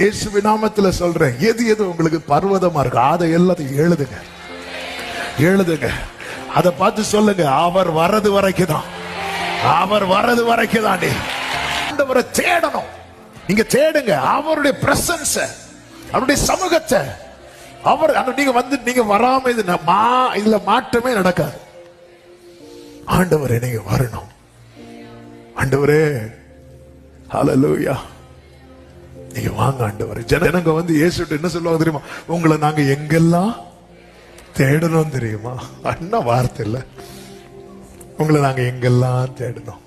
இயேசுவின் நாமத்துல சொல்றேன், எது எது உங்களுக்கு பர்வதமா இருக்கு அதை எல்லாத்தையும் எழுதுங்க. அதை பார்த்து சொல்லுங்க, அவர் வரது வரைக்கும் தான், அவர் வரது வரைக்கும் தான். ஆண்டவரை தேடணும். நீங்க தேடுங்க அவருடைய பிரசன்ஸ, அவருடைய சமூகத்தை. அவர் நீங்க வந்து நீங்க வராம இதுல மாற்றமே நடக்காது. ஆண்டவரே நீங்க வரணும். ஆண்டவரே ஹல்லேலூயா, நீங்க வாங்க ஆண்டவரே. ஜனங்க வந்து இயேசுட்ட என்ன சொல்லுவாங்க தெரியுமா? உங்களை நாங்க எங்கெல்லாம் தேடணும் தெரியுமா? அண்ணா வார்த்தை இல்ல, உங்களை நாங்க எங்கெல்லாம் தேடணும்.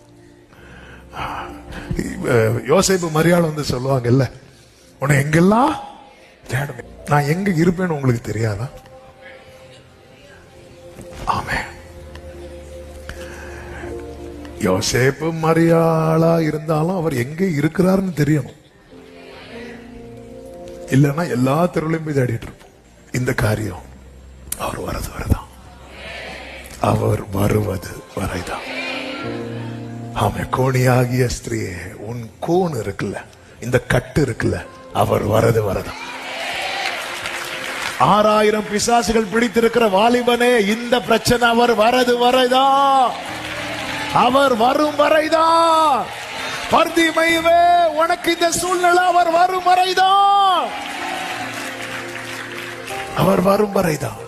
யோசேப்பு மரியாள் வந்து சொல்லுவாங்க இல்ல, உன்னை எங்கெல்லாம் தேடணும். நான் எங்க இருப்பேன்னு உங்களுக்கு தெரியாதா? ஆமே. யோசேப்பு மரியாளா இருந்தாலும் அவர் எங்க இருக்கிறாருன்னு தெரியணும். இல்லன்னா எல்லா தெருவிலையும் போய் தேடிட்டு இருப்போம். இந்த காரியம் அவர் வரது வரதான், அவர் வருவது வரைதான். ஆமே. கோணியாகிய ஸ்திரீயே, உன் கோன் இருக்குல்ல, இந்த கட்டு இருக்குல்ல, அவர் வரது வரதான். 6000 பிசாசுகள் பிடித்திருக்கிற வாலிபனே, இந்த பிரச்சனை அவர் வரது வரைதான், அவர் வரும் வரைதான். பர்திமைவே, உனக்கு இந்த சூழ்நிலை அவர் வரும் வரைதான், அவர் வரும் வரைதான்.